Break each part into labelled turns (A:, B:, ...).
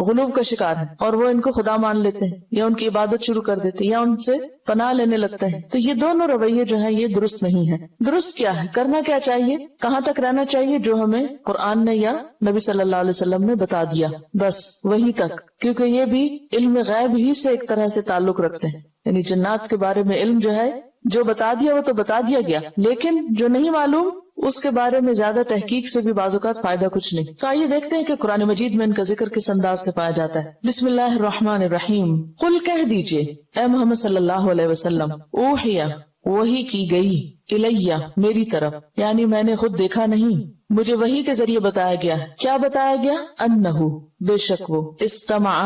A: غلوب کا شکار ہیں اور وہ ان کو خدا مان لیتے ہیں یا ان کی عبادت شروع کر دیتے ہیں یا ان سے پناہ لینے لگتے ہیں. تو یہ دونوں رویے جو ہیں یہ درست نہیں ہے. درست کیا ہے, کرنا کیا چاہیے, کہاں تک رہنا چاہیے جو ہمیں قرآن نے یا نبی صلی اللہ علیہ وسلم نے بتا دیا, بس وہی تک, کیونکہ یہ بھی علم غیب ہی سے ایک طرح سے تعلق رکھتے ہیں. یعنی جنات کے بارے میں علم جو ہے جو بتا دیا وہ تو بتا دیا گیا, لیکن جو نہیں معلوم اس کے بارے میں زیادہ تحقیق سے بھی بعض اوقات فائدہ کچھ نہیں. تو آئیے دیکھتے ہیں کہ قرآن مجید میں ان کا ذکر کس انداز سے پایا جاتا ہے. بسم اللہ الرحمن الرحیم. قل کہہ دیجئے اے محمد صلی اللہ علیہ وسلم, اوحیا وحی کی گئی, الیہ میری طرف, یعنی میں نے خود دیکھا نہیں, مجھے وحی کے ذریعے بتایا گیا. کیا بتایا گیا؟ انہو بے شک وہ, استمع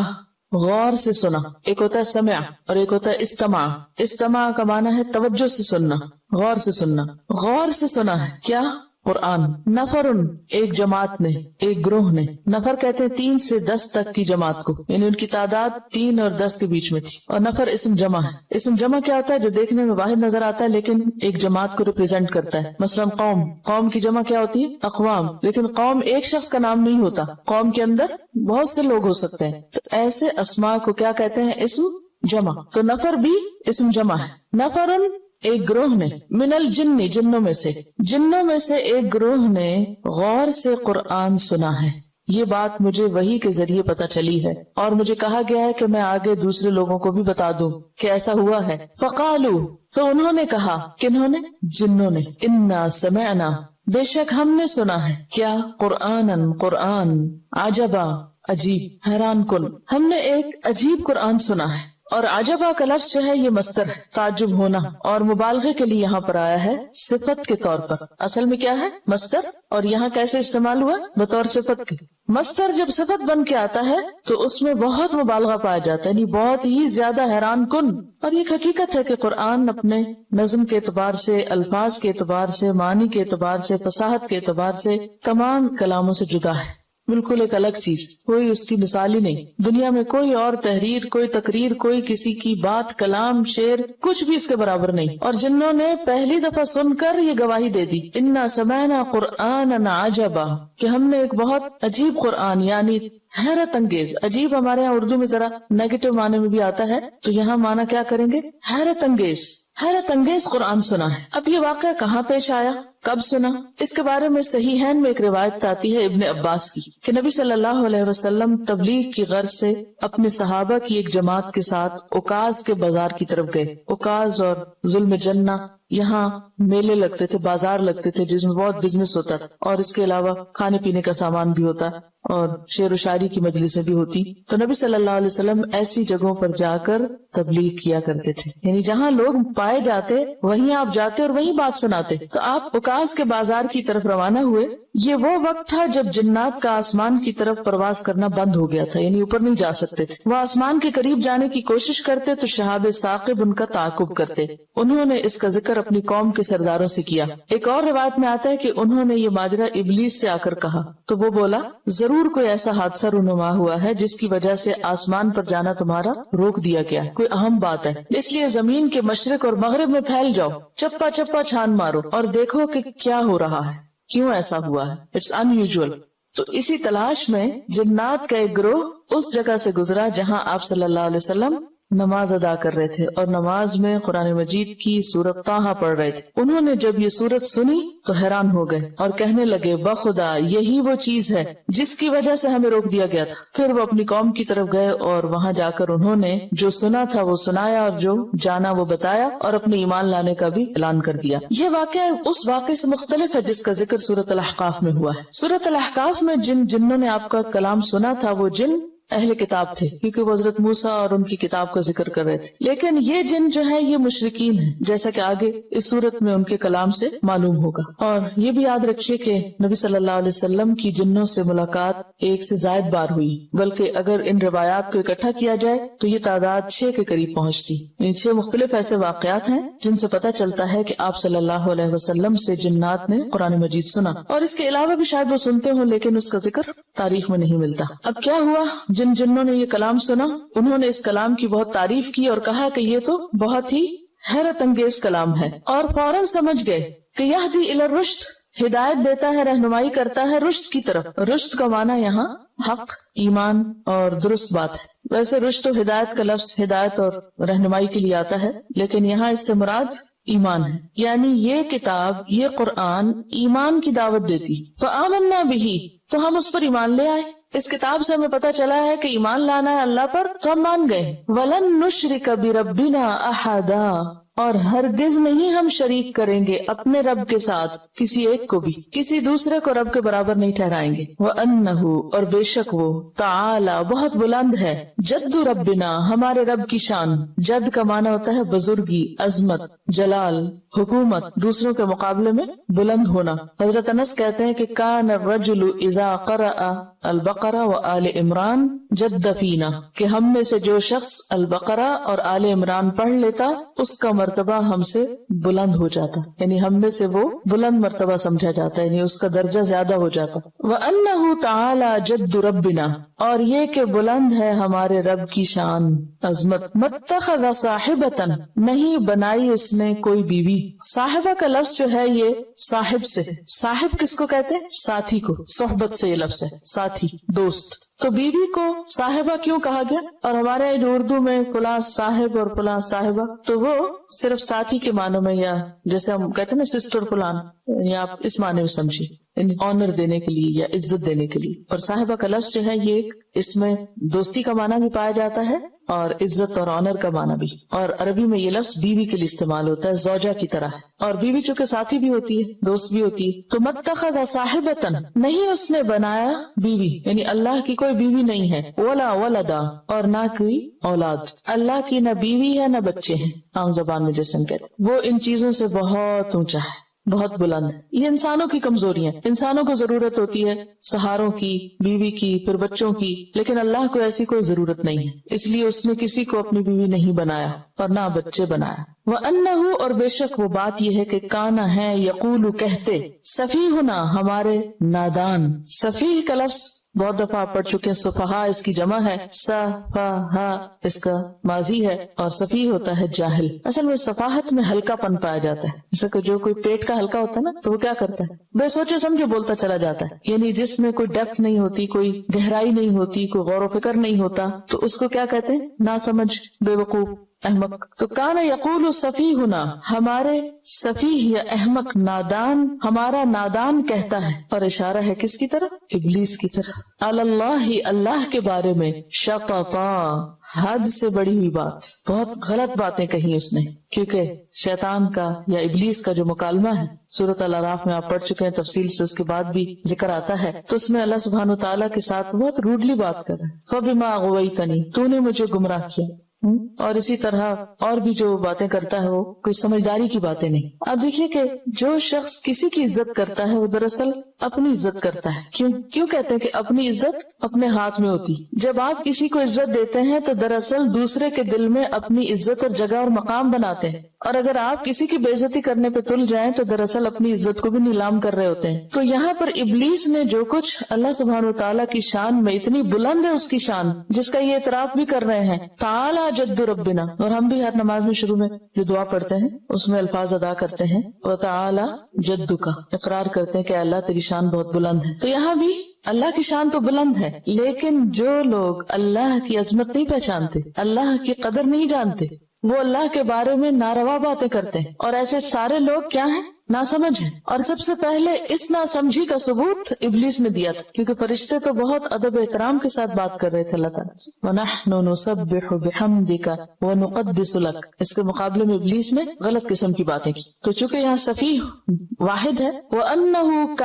A: غور سے سنا. ایک ہوتا ہے سمع اور ایک ہوتا ہے استماع. استماع کا معنی ہے توجہ سے سننا, غور سے سننا. غور سے سنا ہے کیا؟ قرآن. نفرن ایک جماعت نے, ایک گروہ نے. نفر کہتے ہیں 3 سے 10 تک کی جماعت کو, یعنی ان کی تعداد 3 اور 10 کے بیچ میں تھی. اور نفر اسم جمع ہے. اسم جمع کیا ہوتا ہے؟ جو دیکھنے میں واحد نظر آتا ہے لیکن ایک جماعت کو ریپرزینٹ کرتا ہے. مثلا قوم, قوم کی جمع کیا ہوتی ہے؟ اقوام. لیکن قوم ایک شخص کا نام نہیں ہوتا, قوم کے اندر بہت سے لوگ ہو سکتے ہیں. تو ایسے اسماء کو کیا کہتے ہیں؟ اسم جمع. تو نفر بھی اسم جمع ہے. نفرن ایک گروہ نے, من الجن جنوں میں سے, جنوں میں سے ایک گروہ نے غور سے قرآن سنا ہے. یہ بات مجھے وحی کے ذریعے پتہ چلی ہے اور مجھے کہا گیا ہے کہ میں آگے دوسرے لوگوں کو بھی بتا دوں کہ ایسا ہوا ہے. فقالو تو انہوں نے کہا, کنہوں نے؟ جنوں نے, انا سمعنا بے شک ہم نے سنا ہے. کیا؟ قرآنن قرآن, عجبا عجیب, حیران کن, ہم نے ایک عجیب قرآن سنا ہے. اور عجبا کا لفظ جو ہے یہ مصدر ہے, تعجب ہونا, اور مبالغے کے لیے یہاں پر آیا ہے صفت کے طور پر. اصل میں کیا ہے؟ مصدر, اور یہاں کیسے استعمال ہوا؟ بطور صفت کے. مصدر جب صفت بن کے آتا ہے تو اس میں بہت مبالغہ پایا جاتا ہے, یعنی بہت ہی زیادہ حیران کن. اور یہ حقیقت ہے کہ قرآن اپنے نظم کے اعتبار سے, الفاظ کے اعتبار سے, معنی کے اعتبار سے, فصاحت کے اعتبار سے تمام کلاموں سے جدا ہے, بالکل ایک الگ چیز, کوئی اس کی مثال ہی نہیں. دنیا میں کوئی اور تحریر, کوئی تقریر, کوئی کسی کی بات, کلام, شعر, کچھ بھی اس کے برابر نہیں. اور جنہوں نے پہلی دفعہ سن کر یہ گواہی دے دی, انا سمعنا قرآنا عجبا, کہ ہم نے ایک بہت عجیب قرآن, یعنی حیرت انگیز. عجیب ہمارے یہاں اردو میں ذرا نیگیٹو معنی میں بھی آتا ہے, تو یہاں معنی کیا کریں گے؟ حیرت انگیز, حیرت انگیز قرآن سنا ہے. اب یہ واقعہ کہاں پیش آیا, کب سنا؟ اس کے بارے میں صحیحین میں ایک روایت آتی ہے ابن عباس کی کہ نبی صلی اللہ علیہ وسلم تبلیغ کی غرض سے اپنے صحابہ کی ایک جماعت کے ساتھ اوکاز کے بازار کی طرف گئے. اوکاز اور ظلم جنہ, یہاں میلے لگتے تھے, بازار لگتے تھے جس میں بہت بزنس ہوتا تھا, اور اس کے علاوہ کھانے پینے کا سامان بھی ہوتا اور شعر و شاعری کی مجلسیں بھی ہوتی. تو نبی صلی اللہ علیہ وسلم ایسی جگہوں پر جا کر تبلیغ کیا کرتے تھے, یعنی جہاں لوگ پائے جاتے وہیں آپ جاتے اور وہیں بات سناتے. تو آپ اوکاز کے بازار کی طرف روانہ ہوئے. یہ وہ وقت تھا جب جنات کا آسمان کی طرف پرواز کرنا بند ہو گیا تھا, یعنی اوپر نہیں جا سکتے تھے. وہ آسمان کے قریب جانے کی کوشش کرتے تو شہاب ثاقب ان کا تعاقب کرتے. انہوں نے اس کا ذکر اپنی قوم کے سرداروں سے کیا. ایک اور روایت میں آتا ہے کہ انہوں نے یہ ماجرا ابلیس سے آ کر کہا تو وہ بولا, ضرور کوئی ایسا حادثہ رونما ہوا ہے جس کی وجہ سے آسمان پر جانا تمہارا روک دیا گیا, کوئی اہم بات ہے, اس لیے زمین کے مشرق اور مغرب میں پھیل جاؤ, چپا چپا چھان مارو اور دیکھو کہ کیا ہو رہا ہے, کیوں ایسا ہوا ہے, اٹس ان یوزول. تو اسی تلاش میں جنات کا ایک گروہ اس جگہ سے گزرا جہاں آپ صلی اللہ علیہ وسلم نماز ادا کر رہے تھے اور نماز میں قرآن مجید کی سورت طٰہٰ پڑھ رہے تھے. انہوں نے جب یہ سورت سنی تو حیران ہو گئے اور کہنے لگے, بخدا یہی وہ چیز ہے جس کی وجہ سے ہمیں روک دیا گیا تھا. پھر وہ اپنی قوم کی طرف گئے اور وہاں جا کر انہوں نے جو سنا تھا وہ سنایا اور جو جانا وہ بتایا اور اپنے ایمان لانے کا بھی اعلان کر دیا. یہ واقعہ اس واقعے سے مختلف ہے جس کا ذکر سورۃ الاحقاف میں ہوا ہے. سورۃ الاحقاف میں جن جنوں نے آپ کا کلام سنا تھا وہ جن اہل کتاب تھے, کیونکہ وہ حضرت موسیٰ اور ان کی کتاب کا ذکر کر رہے تھے. لیکن یہ جن جو ہے یہ مشرکین ہیں, جیسا کہ آگے اس صورت میں ان کے کلام سے معلوم ہوگا. اور یہ بھی یاد رکھیے کہ نبی صلی اللہ علیہ وسلم کی جنوں سے ملاقات 1 سے زائد بار ہوئی, بلکہ اگر ان روایات کو اکٹھا کیا جائے تو یہ تعداد 6 کے قریب پہنچتی. 6 مختلف ایسے واقعات ہیں جن سے پتہ چلتا ہے کہ آپ صلی اللہ علیہ وسلم سے جنات نے قرآن مجید سنا, اور اس کے علاوہ بھی شاید وہ سنتے ہوں لیکن اس کا ذکر تاریخ میں نہیں ملتا. اب کیا ہوا, جن جنوں نے یہ کلام سنا انہوں نے اس کلام کی بہت تعریف کی اور کہا کہ یہ تو بہت ہی حیرت انگیز کلام ہے, اور فوراً سمجھ گئے کہ یہدی الی الرشد, ہدایت دیتا ہے، رہنمائی کرتا ہے رشد کی طرف. رشد کا معنی یہاں حق، ایمان اور درست بات ہے. ویسے رشد و ہدایت کا لفظ ہدایت اور رہنمائی کے لیے آتا ہے، لیکن یہاں اس سے مراد ایمان ہے. یعنی یہ کتاب، یہ قرآن ایمان کی دعوت دیتی. فآمنا بہ، تو ہم اس پر ایمان لے آئے. اس کتاب سے ہمیں پتہ چلا ہے کہ ایمان لانا ہے اللہ پر، تو ہم مان گئے. وَلَن نُشْرِكَ بِرَبِّنَا أَحَدًا، اور ہرگز نہیں ہم شریک کریں گے اپنے رب کے ساتھ کسی ایک کو بھی، کسی دوسرے کو رب کے برابر نہیں ٹھہرائیں گے. وَأَنَّهُ، اور بے شک وہ، تعالی بہت بلند ہے، جد ربنا، ہمارے رب کی شان. جد کا معنی ہوتا ہے بزرگی، عظمت، جلال، حکومت، دوسروں کے مقابلے میں بلند ہونا. حضرت انس کہتے ہیں کہ کان الرجل اذا قرأ البقرہ وآل عمران جد فینا، کہ ہم میں سے جو شخص البقرہ اور آل عمران پڑھ لیتا اس کا مرتبہ ہم سے بلند ہو جاتا، یعنی ہم میں سے وہ بلند مرتبہ سمجھا جاتا ہے، یعنی اس کا درجہ زیادہ ہو جاتا. وَأَنَّهُ تَعَالَى جَدُّ رَبِّنَا، اور یہ کہ بلند ہے ہمارے رب کی شان، عظمت. مَتَّخَذَ صَاحِبَةً، نہیں بنائی اس نے کوئی بیوی. صاحبہ کا لفظ جو ہے یہ صاحب سے، صاحب کس کو کہتے ہیں؟ ساتھی کو. صحبت سے یہ لفظ ہے، ساتھی، دوست. تو بیوی کو صاحبہ کیوں کہا گیا؟ اور ہمارے اردو میں فلاں صاحب اور فلاں صاحبہ، تو وہ صرف ساتھی کے معنوں میں، یا جیسے ہم کہتے ہیں نا سسٹر فلان، یعنی آپ اس معنی میں سمجھیے، یعنی آنر دینے کے لیے یا عزت دینے کے لیے. اور صاحبہ کا لفظ جو ہے یہ اس میں دوستی کا معنی بھی پایا جاتا ہے اور عزت اور آنر کا معنی بھی. اور عربی میں یہ لفظ بیوی کے لیے استعمال ہوتا ہے، زوجہ کی طرح ہے. اور بیوی چونکہ ساتھی بھی ہوتی ہے، دوست بھی ہوتی ہے. تو متخذ صاحبۃ، نہیں اس نے بنایا بیوی، یعنی اللہ کی کوئی بیوی نہیں ہے. ولا ولدا، اور نہ کوئی اولاد. اللہ کی نہ بیوی ہے نہ بچے ہیں، عام زبان میں جیسے ہم کہتے ہیں. وہ ان چیزوں سے بہت اونچا ہے، بہت بلند ہے. یہ انسانوں کی کمزوریاں، انسانوں کو ضرورت ہوتی ہے سہاروں کی، بیوی کی، پھر بچوں کی، لیکن اللہ کو ایسی کوئی ضرورت نہیں ہے. اس لیے اس نے کسی کو اپنی بیوی نہیں بنایا اور نہ بچے بنایا. وَأَنَّهُ، اور بے شک وہ بات یہ ہے کہ کانا ہے، یقول کہتے، سفیہنا، ہمارے نادان. سفیہ کا لفظ بہت دفعہ آپ پڑھ چکے ہیں، سفہا اس کی جمع ہے، سفہا اس کا ماضی ہے، اور سفیہ ہوتا ہے جاہل. اصل میں صفاحت میں ہلکا پن پایا جاتا ہے. جیسے کہ جو کوئی پیٹ کا ہلکا ہوتا ہے نا، تو وہ کیا کرتا ہے؟ بے سوچے سمجھے بولتا چلا جاتا ہے، یعنی جس میں کوئی ڈیپتھ نہیں ہوتی، کوئی گہرائی نہیں ہوتی، کوئی غور و فکر نہیں ہوتا، تو اس کو کیا کہتے ہیں؟ ناسمجھ، بے وقوف، احمق. تو کانا یقول سفیہنا، ہمارے سفیہ یا احمق، نادان، ہمارا نادان کہتا ہے. اور اشارہ ہے کس کی طرف؟ ابلیس کی طرف. اللہ، اللہ کے بارے میں، شططا، حد سے بڑی ہوئی بات، بہت غلط باتیں کہی اس نے. کیونکہ شیطان کا یا ابلیس کا جو مکالمہ ہے سورۃ الاعراف میں آپ پڑھ چکے ہیں تفصیل سے، اس کے بعد بھی ذکر آتا ہے، تو اس میں اللہ سبحانہ وتعالیٰ کے ساتھ بہت روڈلی بات کر رہا ہے. فَبِمَا أَغْوَيْتَنِي، تو نے مجھے گمراہ کیا. اور اسی طرح اور بھی جو باتیں کرتا ہے وہ کوئی سمجھداری کی باتیں نہیں. اب دیکھیے کہ جو شخص کسی کی عزت کرتا ہے وہ دراصل اپنی عزت کرتا ہے. کیوں کہتے ہیں کہ اپنی عزت اپنے ہاتھ میں ہوتی؟ جب آپ کسی کو عزت دیتے ہیں تو دراصل دوسرے کے دل میں اپنی عزت اور جگہ اور مقام بناتے ہیں، اور اگر آپ کسی کی بے عزتی کرنے پہ تل جائیں تو دراصل اپنی عزت کو بھی نیلام کر رہے ہوتے ہیں. تو یہاں پر ابلیس نے جو کچھ اللہ سبحانہ وتعالیٰ کی شان میں، اتنی بلند ہے اس کی شان جس کا یہ اعتراف بھی کر رہے ہیں، تعالی جد ربنا. اور ہم بھی ہر نماز میں شروع میں جو دعا پڑھتے ہیں اس میں الفاظ ادا کرتے ہیں، وتعالی جد کا، اقرار کرتے ہیں کہ اللہ تیری شان بہت بلند ہے. تو یہاں بھی اللہ کی شان تو بلند ہے، لیکن جو لوگ اللہ کی عظمت نہیں پہچانتے، اللہ کی قدر نہیں جانتے، وہ اللہ کے بارے میں ناروا باتیں کرتے ہیں. اور ایسے سارے لوگ کیا ہیں؟ ناسمجھ ہیں. اور سب سے پہلے اس ناسمجھی کا ثبوت ابلیس نے دیا تھا، کیونکہ فرشتے تو بہت ادب احترام کے ساتھ بات کر رہے تھے اللہ تعالیٰ. وَنَحْنُ نُسَبِّحُ بِحَمْدِكَ وَنُقَدِّسُ لَكَ، اس کے مقابلے میں ابلیس نے غلط قسم کی باتیں کی. تو چونکہ یہاں سفیہ واحد ہے، وَأَنَّهُ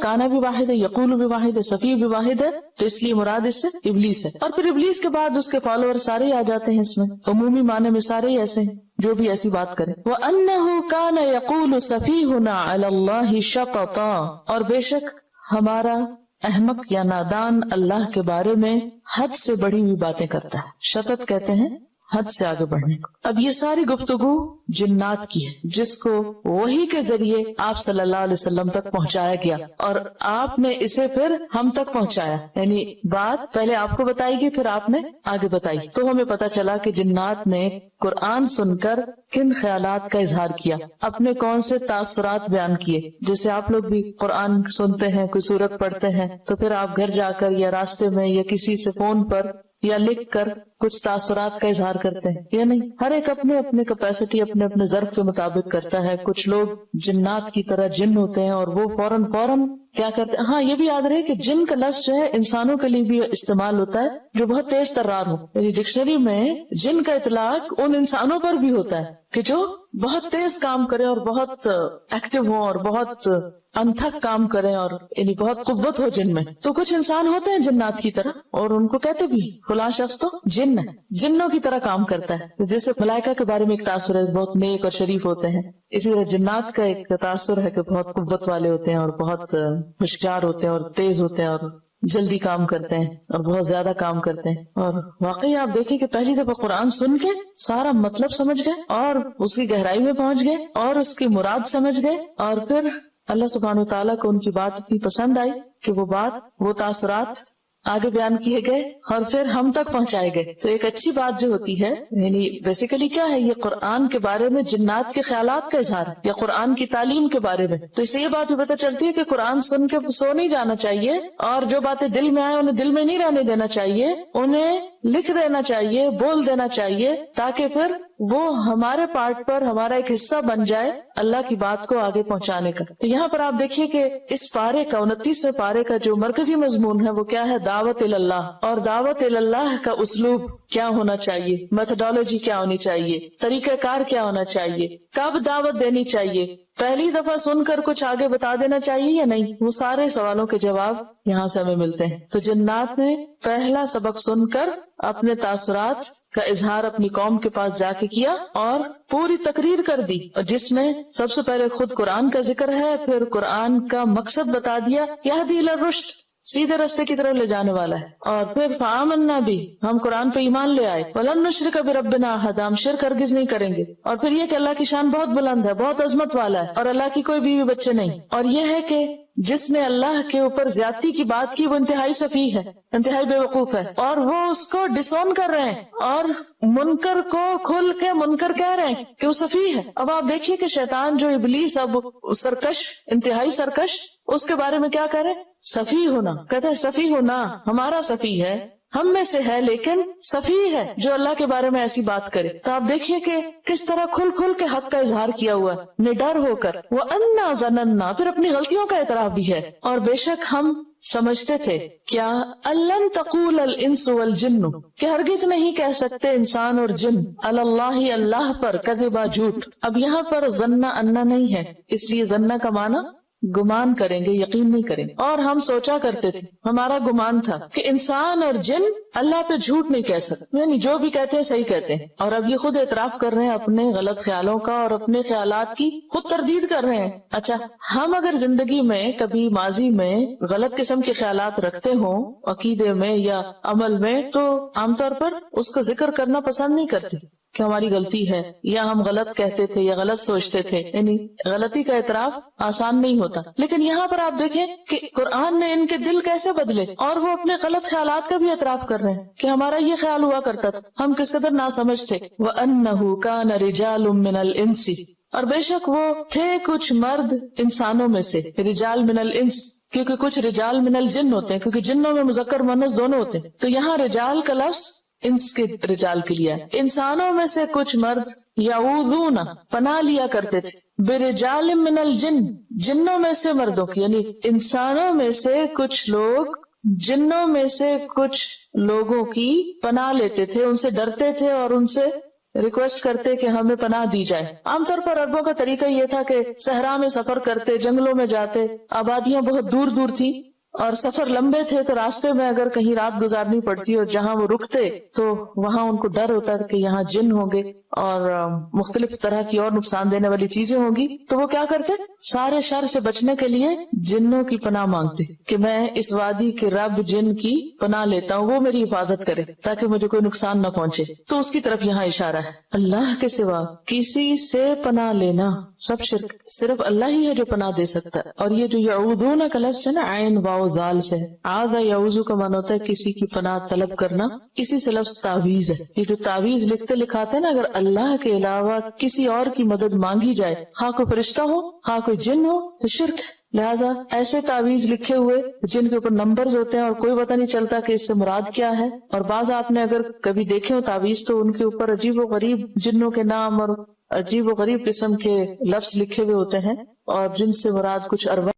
A: كَانَ بھی واحد ہے، یقول بھی واحد ہے، سفیہ بھی واحد ہے، تو اس لیے مراد اس سے ابلیس ہے. اور پھر ابلیس کے بعد اس کے فالوور سارے آ جاتے ہیں اس میں، عمومی معنی میں سارے ہی ایسے ہیں جو بھی ایسی بات کرے. وَأَنَّهُ كَانَ يَقُولُ سَفِيهُنَا عَلَى اللَّهِ شَطَطًا، اور بے شک ہمارا احمق یا نادان اللہ کے بارے میں حد سے بڑی ہوئی باتیں کرتا ہے. شطط کہتے ہیں حد سے آگے بڑھنے کو. اب یہ ساری گفتگو جنات کی ہے جس کو وحی کے ذریعے آپ صلی اللہ علیہ وسلم تک پہنچایا گیا اور آپ نے اسے پھر ہم تک پہنچایا. یعنی بات پہلے آپ کو بتائی گئی پھر آپ نے آگے بتائی. تو ہمیں پتا چلا کہ جنات نے قرآن سن کر کن خیالات کا اظہار کیا, اپنے کون سے تاثرات بیان کیے. جیسے آپ لوگ بھی قرآن سنتے ہیں, کوئی سورت پڑھتے ہیں تو پھر آپ گھر جا کر یا راستے میں یا کسی سے فون پر یا لکھ کر کچھ تاثرات کا اظہار کرتے ہیں یا نہیں. ہر ایک اپنے اپنے کیپیسٹی اپنے اپنے ظرف کے مطابق کرتا ہے. کچھ لوگ جنات کی طرح جن ہوتے ہیں اور وہ فوراً کیا کرتے ہیں. ہاں یہ بھی یاد رہے کہ جن کا لفظ جو ہے انسانوں کے لیے بھی استعمال ہوتا ہے جو بہت تیز ترار ہو. یعنی ڈکشنری میں جن کا اطلاق ان انسانوں پر بھی ہوتا ہے کہ جو بہت تیز کام کرے اور بہت ایکٹیو ہو اور بہت انتھک کام کریں اور یعنی بہت قوت ہو جن میں. تو کچھ انسان ہوتے ہیں جنات کی طرح اور ان کو کہتے بھی فلاں شخص تو جن ہے, جنوں کی طرح کام کرتا ہے. جیسے ملائکہ کے بارے میں ایک تاثر ہے بہت نیک اور شریف ہوتے ہیں, اسی طرح جنات کا ایک تاثر ہے کہ بہت قوت والے ہوتے ہیں اور بہت ہوشیار ہوتے ہیں اور تیز ہوتے ہیں اور جلدی کام کرتے ہیں اور بہت زیادہ کام کرتے ہیں. اور واقعی آپ دیکھیں کہ پہلی دفعہ قرآن سن کے سارا مطلب سمجھ گئے اور اس کی گہرائی میں پہنچ گئے اور اس کی مراد سمجھ گئے اور پھر اللہ سبحانہ وتعالیٰ کو ان کی بات اتنی پسند آئی کہ وہ بات وہ تاثرات آگے بیان کیے گئے اور پھر ہم تک پہنچائے گئے. تو ایک اچھی بات جو ہوتی ہے یعنی بیسیکلی کیا ہے, یہ قرآن کے بارے میں جنات کے خیالات کا اظہار ہے یا قرآن کی تعلیم کے بارے میں. تو اس سے یہ بات بھی پتہ چلتی ہے کہ قرآن سن کے سو نہیں جانا چاہیے اور جو باتیں دل میں آئے انہیں دل میں نہیں رہنے دینا چاہیے, انہیں لکھ دینا چاہیے, بول دینا چاہیے تاکہ پھر وہ ہمارے پارٹ پر ہمارا ایک حصہ بن جائے اللہ کی بات کو آگے پہنچانے کا. تو یہاں پر آپ دیکھیے کہ اس پارے کا 29ویں پارے کا جو مرکزی مضمون ہے وہ کیا ہے, دعوت اللہ. اور دعوت اللہ کا اسلوب کیا ہونا چاہیے, میتھڈالوجی کیا ہونی چاہیے, طریقہ کار کیا ہونا چاہیے, کب دعوت دینی چاہیے, پہلی دفعہ سن کر کچھ آگے بتا دینا چاہیے یا نہیں. وہ سارے سوالوں کے جواب یہاں سے ہمیں ملتے ہیں. تو جنات نے پہلا سبق سن کر اپنے تاثرات کا اظہار اپنی قوم کے پاس جا کے کیا اور پوری تقریر کر دی, جس میں سب سے پہلے خود قرآن کا ذکر ہے, پھر قرآن کا مقصد بتا دیا, یہدی الی الرشد, سیدھے راستے کی طرف لے جانے والا ہے. اور پھر فآمنا بھی, ہم قرآن پہ ایمان لے آئے, ولن نشرک بربنا احدا, ہم شرک ہرگز نہیں کریں گے. اور پھر یہ کہ اللہ کی شان بہت بلند ہے, بہت عظمت والا ہے اور اللہ کی کوئی بیوی بچے نہیں. اور یہ ہے کہ جس نے اللہ کے اوپر زیادتی کی بات کی وہ انتہائی سفیہ ہے, انتہائی بے وقوف ہے, اور وہ اس کو ڈسون کر رہے ہیں اور منکر کو کھل کے منکر کہہ رہے ہیں کہ وہ سفیہ ہے. اب آپ دیکھیے کہ شیطان جو ابلیس اب سرکش, انتہائی سرکش, اس کے بارے میں کیا کرے, سفیہ ہونا. کہتا ہے سفیہ ہونا, ہمارا سفیہ ہے, ہم میں سے ہے لیکن سفیہ ہے جو اللہ کے بارے میں ایسی بات کرے. تو آپ دیکھیے کہ کس طرح کھل کھل کے حق کا اظہار کیا ہوا ہے, نڈر ہو کر. وَأَنَّا ظَنَنَّا, پھر اپنی غلطیوں کا اعتراف بھی ہے. اور بے شک ہم سمجھتے تھے کیا أَلَّن تَقُولَ الْإِنسُ وَالْجِنُّ, کہ ہرگز نہیں کہہ سکتے انسان اور جن, عَلَى اللَّهِ, اللہ پر, کذبا, جھوٹ. اب یہاں پر ظنّا انا نہیں ہے, اس لیے ظنّا کا معنی گمان کریں گے, یقین نہیں کریں گے. اور ہم سوچا کرتے تھے, ہمارا گمان تھا کہ انسان اور جن اللہ پہ جھوٹ نہیں کہہ سکتے, یعنی جو بھی کہتے ہیں صحیح کہتے ہیں. اور اب یہ خود اعتراف کر رہے ہیں اپنے غلط خیالوں کا اور اپنے خیالات کی خود تردید کر رہے ہیں. اچھا, ہم اگر زندگی میں کبھی ماضی میں غلط قسم کے خیالات رکھتے ہوں عقیدے میں یا عمل میں, تو عام طور پر اس کا ذکر کرنا پسند نہیں کرتے کہ ہماری غلطی ہے یا ہم غلط کہتے تھے یا غلط سوچتے تھے. یعنی غلطی کا اعتراف آسان نہیں ہوتا. لیکن یہاں پر آپ دیکھیں کہ قرآن نے ان کے دل کیسے بدلے اور وہ اپنے غلط خیالات کا بھی اعتراف کر رہے ہیں کہ ہمارا یہ خیال ہوا کرتا تھا, ہم کس قدر ناسمجھ تھے. وَأَنَّهُ كَانَ رِجَالٌ مِّنَ الْإِنسِ, اور بے شک وہ تھے کچھ مرد انسانوں میں سے, رجال من الانس, کیونکہ کچھ رجال من الجن ہوتے ہیں, کیونکہ جنوں میں مذکر مؤنث دونوں ہوتے ہیں. تو یہاں رجال کا لفظ انس کے رجال کے لیے, انسانوں میں سے کچھ مرد یعوذون, پناہ لیا کرتے تھے, برجال من الجن, جنوں میں سے مردوں کی, یعنی انسانوں میں سے کچھ لوگ جنوں میں سے کچھ لوگوں کی پناہ لیتے تھے, ان سے ڈرتے تھے اور ان سے ریکویسٹ کرتے کہ ہمیں پناہ دی جائے. عام طور پر عربوں کا طریقہ یہ تھا کہ صحرا میں سفر کرتے, جنگلوں میں جاتے, آبادیاں بہت دور دور تھی اور سفر لمبے تھے, تو راستے میں اگر کہیں رات گزارنی پڑتی اور جہاں وہ رکتے تو وہاں ان کو ڈر ہوتا کہ یہاں جن ہوں گے اور مختلف طرح کی اور نقصان دینے والی چیزیں ہوں گی، تو وہ کیا کرتے؟ سارے شر سے بچنے کے لیے جنوں کی پناہ مانگتے کہ میں اس وادی کے رب جن کی پناہ لیتا ہوں، وہ میری حفاظت کرے تاکہ مجھے کوئی نقصان نہ پہنچے۔ تو اس کی طرف یہاں اشارہ ہے۔ اللہ کے سوا کسی سے پناہ لینا سب شرک، صرف اللہ ہی ہے جو پناہ دے سکتا ہے۔ اور یہ جو یعوذون کا لفظ ہے نا، عین واو دال سے، عاذ یعوذ کا معنی ہوتا ہے کسی کی پناہ طلب کرنا، اسی سے لفظ تعویذ ہے۔ یہ جو تعویذ لکھتے لکھاتے ہیں نا، اگر اللہ کے علاوہ کسی اور کی مدد مانگی جائے، خواہ کوئی فرشتہ ہو خواہ کوئی جن ہو، تو شرک ہے۔ لہٰذا ایسے تعویذ لکھے ہوئے جن کے اوپر نمبرز ہوتے ہیں اور کوئی پتہ نہیں چلتا کہ اس سے مراد کیا ہے، اور بعض آپ نے اگر کبھی دیکھے ہو تعویذ تو ان کے اوپر عجیب و غریب جنوں کے نام اور عجیب و غریب قسم کے لفظ لکھے ہوئے ہوتے ہیں، اور جن سے مراد کچھ ارباب